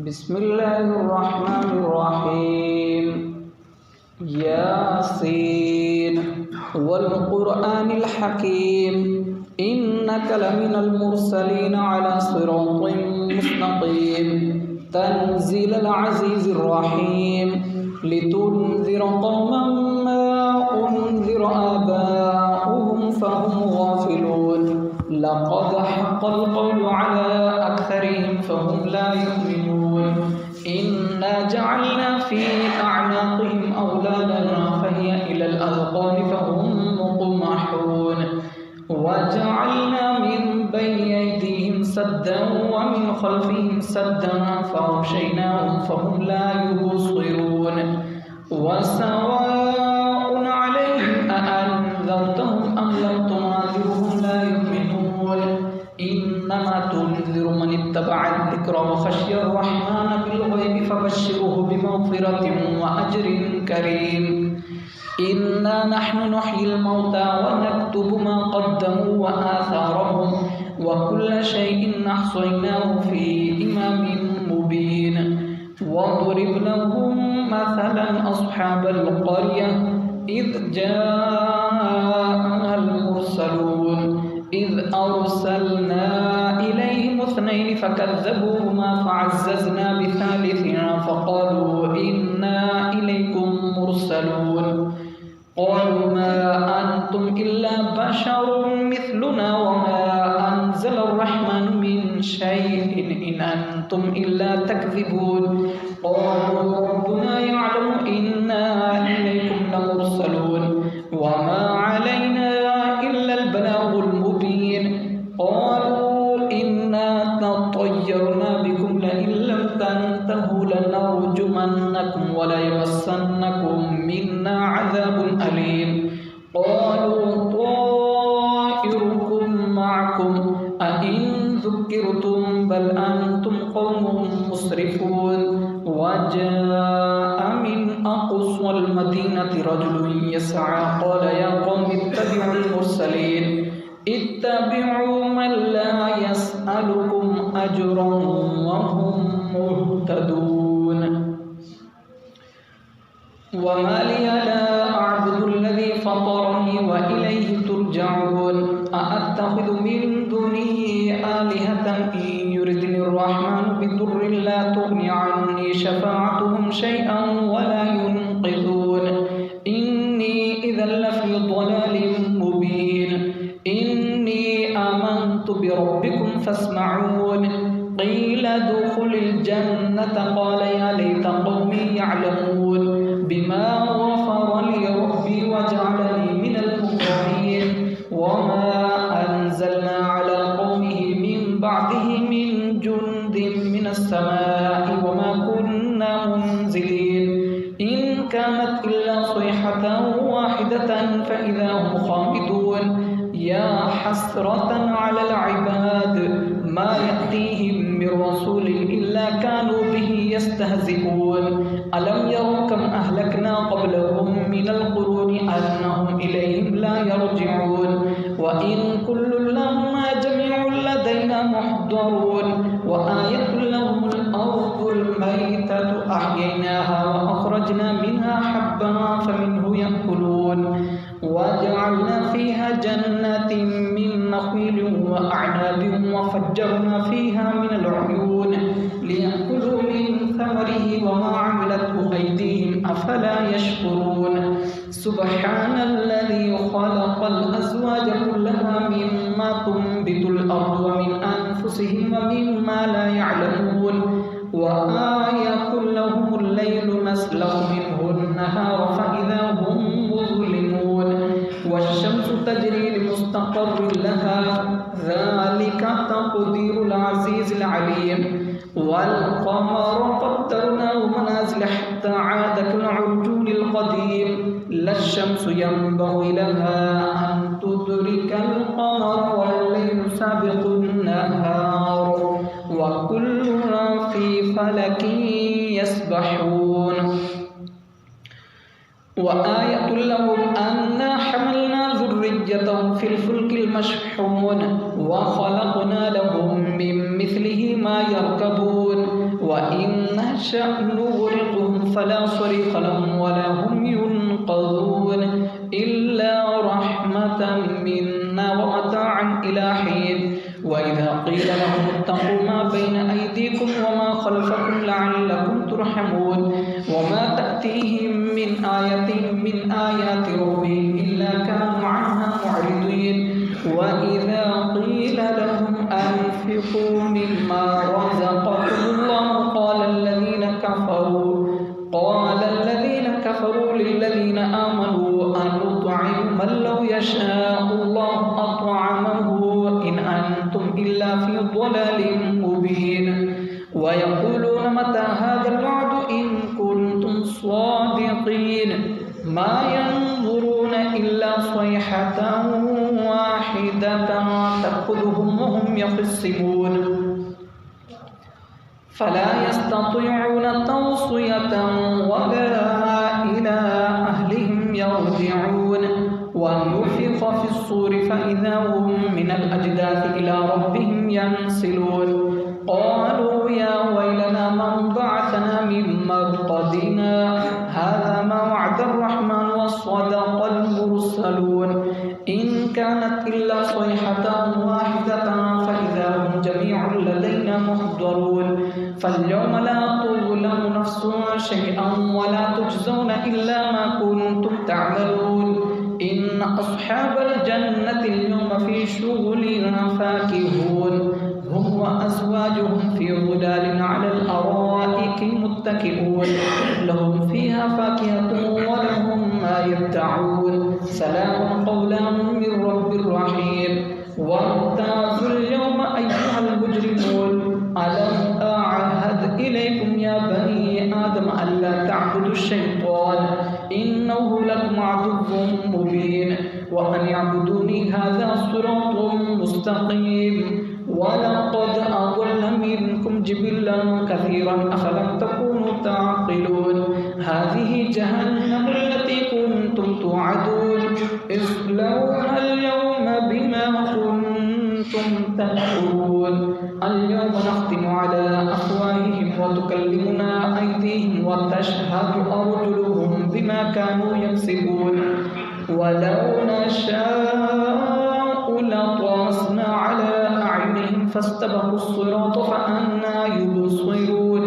بسم الله الرحمن الرحيم. ياسين والقرآن الحكيم إنك لمن المرسلين على صراط مستقيم تنزيل العزيز الرحيم لتنذر قوما ما أنذر آباؤهم فهم غافلون لقد حق القول على أكثرهم فهم لا يؤمنون إنا جعلنا في أعناقهم أغلالا فهي إلى الأذقان فهم مقمحون وجعلنا من بين أيديهم سدا ومن خلفهم سدا فأغشيناهم فهم لا يبصرون وسواء عليهم أأنذرتهم أم لم تنذرهم لا يؤمنون إنما تنذر من اتبع الذكر وخشي الرحمن بالغيب فبشره بمغفرة وأجر كريم. إنا نحن نحيي الموتى ونكتب ما قدموا وآثارهم وكل شيء أحصيناه في إمام مبين. واضرب لهم مثلا أصحاب القرية إذ جاءها المرسلون إذ أرسلنا إليهم اثنين فكذبوهما فعززنا بثالث فقالوا إنا إليكم مرسلون قالوا ما أنتم إلا بشر مثلنا وما أنزل الرحمن من شيء إن أنتم إلا تكذبون قالوا ربنا يعلم إنا إليكم لمرسلون وما علينا إلا البلاغ المبين. قالوا إنا تطيرنا بكم لئن لم تنتهوا لنرجمنكم وليمسنكم منا عذاب أليم. قالوا طائركم معكم أئن ذكرتم بل أنتم قوم مسرفون. وجاء من أقصى المدينة رجل يسعى قال يا قوم اتبعوا المرسلين اتبعوا من لا يسألكم أجرا وهم مهتدون. وما لي لا أعبد الذي فطرني وإليه ترجعون أأتخذ من دونه آلهة إن يردني الرحمن بضر لا تغني عني شفاعتهم شيئا ولا ينقذون إني إذا لفي ضلال مبين. إني آمنت بربكم فاسمعون قيل ادخل الجنة قال يا ليت قومي يعلمون بما غفر لي ربي وجعلني من المكرمين. وما أنزلنا على قومه من بعده من جند من السماء وما كنا منزلين إن كانت إلا صيحة واحدة فإذا هم خامدون. يا حسرة على العباد ما يأتيهم من رسول إلا كانوا به يستهزئون. ألم يروا كم أهلكنا قبلهم من القرون أنهم إليهم لا يرجعون وإن كل لما جميع لدينا محضرون. وآية لهم الأرض الميتة أحييناها وأخرجنا منها حبا فمنه يأكلون. وجعلنا فيها جنات من نخيل وأعناب وفجرنا فيها من العيون ليأكلوا من ثمره وما عملته أيديهم أفلا يشكرون. سبحان الذي خلق الأزواج كلها مما تنبت الأرض ومن أنفسهم ومما لا يعلمون. وآية لهم الليل نسلخ منه النهار فإذا هم مظلمون. والشمس تجري لمستقر لها ذلك تقدير العزيز العليم. والقمر قدرناه منازل حتى عاد كالعرجون القديم. لا الشمس ينبغي لها أن تدرك القمر والليل سابق النهار وكلنا في فلك يسبحون. وآية لهم أنا حملنا ذريتهم في الفلك المشحون وخلقنا لهم من مثله ما يركبون وإن نشأ نغرقهم فلا صريخ لهم ولا هم ينقذون إلا رحمة منا ومتاعا إلى حين وإذا قيل لهم اتقوا ما بين أيديكم وما خلفكم لعلكم ترحمون وما تأتيهم من آية من آيات ربهم إلا كانوا عنها معرضين وإذا قيل لهم أنفقوا مما رزقكم الله قال الذين كفروا للذين آمنوا أنطعم من لو يشاء الله أطعمه إن أنتم إلا في ضلال مبين ويقولون متى هذا الوعد إن كنتم صادقين ما ينظرون إلا صيحة واحدة تأخذهم وهم يخصمون فلا يستطيعون توصية ولا إلى أهلهم يرجعون ونفخ في الصور فإذا هم من الأجداث إلى ربهم ينسلون قالوا يا ويلنا من بعثنا من مرقدنا هذا ما وعد الرحمن وصدق المرسلون إن كانت إلا صيحة واحدة فإذا هم جميع لدينا محضرون فاليوم لا تظلم نفس شيئا ولا تجزون إلا ما كنتم تعملون إن أصحاب الجنة اليوم في شغل فاكهون هم وأزواجهم في ظلال على الأرائك متكئون لهم فيها فاكهة ولهم ما يدعون سلام قولا من رب رحيم وامتازوا اليوم أيها المجرمون ألم أعهد إليكم يا بني آدم ألا تعبدوا الشيطان إنه لكم عدو مبين وأن يعبدوني هذا صراط مستقيم ولقد أضل منكم جبلا كثيرا أفلم تكونوا تعقلون هذه جهنم التي كنتم توعدون اصلوها اليوم بما كنتم تكفرون اليوم نختم على أفواههم وتكلمنا أيديهم وتشهد أرجلهم بما كانوا يكسبون ولو نشاء لطمسنا على أعينهم فاستبقوا الصراط فأنى يبصرون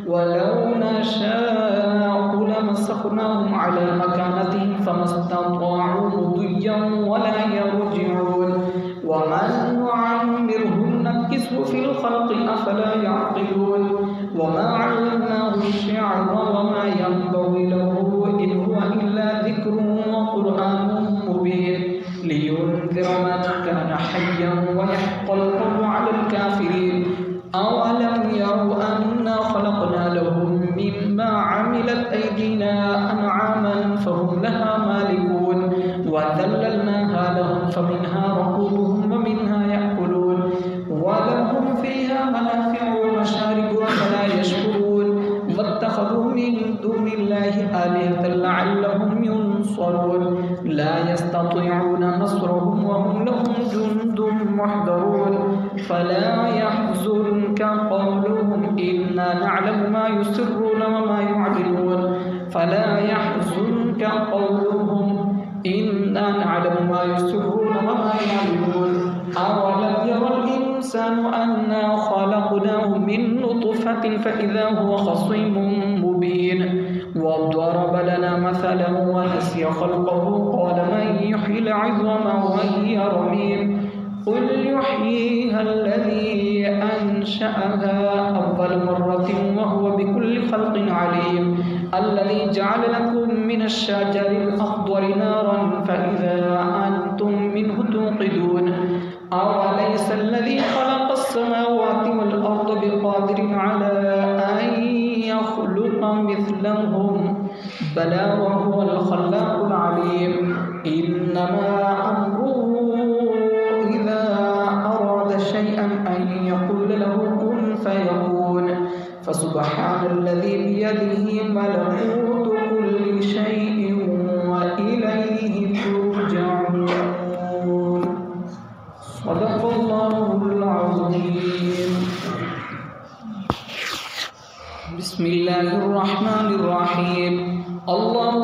ولو نشاء لمسخناهم على مكانتهم فما استطاعوا مضيا ولا يرجعون ومن نعمره نكسه في الخلق أفلا يعقلون وما علمناه الشعر وما ينبغي له إن هو إلا ذكر وقرآن مبين لينذر من كان حيا ويحق القول على الكافرين أولم يروا أنا خلقنا لهم مما عملت أيدينا أنعاما فهم لها مالكون وذللناها لهم فمنها ركوبهم ومنها يأكلون ولهم فيها منافع ومشارب ولا يشكرون واتخذوا من دون الله آلهة لعلهم ينصرون لا يستطيعون نصرهم وهم لهم جند محضرون فلا يحزنك قولهم إنا نعلم ما يسرون وما يعلنون فلا يحزنك قولهم إنا نعلم ما يسرون وما يعلنون أولم يرى الإنسان أنا خلقناه من نطفة فإذا هو خصيم مبين وضرب لنا مثلا ونسي خلقه قال من يحيي العظام وهي رميم قل يحييها الذي أنشأها أول مرة وهو بكل خلق عليم الذي جعل لكم من الشجر الأخضر نارا فإذا أنتم منه توقدون أوليس الذي خلق السماوات والأرض بقادر على أن يخلق مثلهم بلى وهو الخلاق العليم إنما أمره إذا أراد شيئا أن يقول له كن فيكون فسبحان الذي بيده ملكوت كل شيء وإليه ترجعون صدق الله العظيم বিসমিল্লাহির রহমানির রহিম। আল্লাহু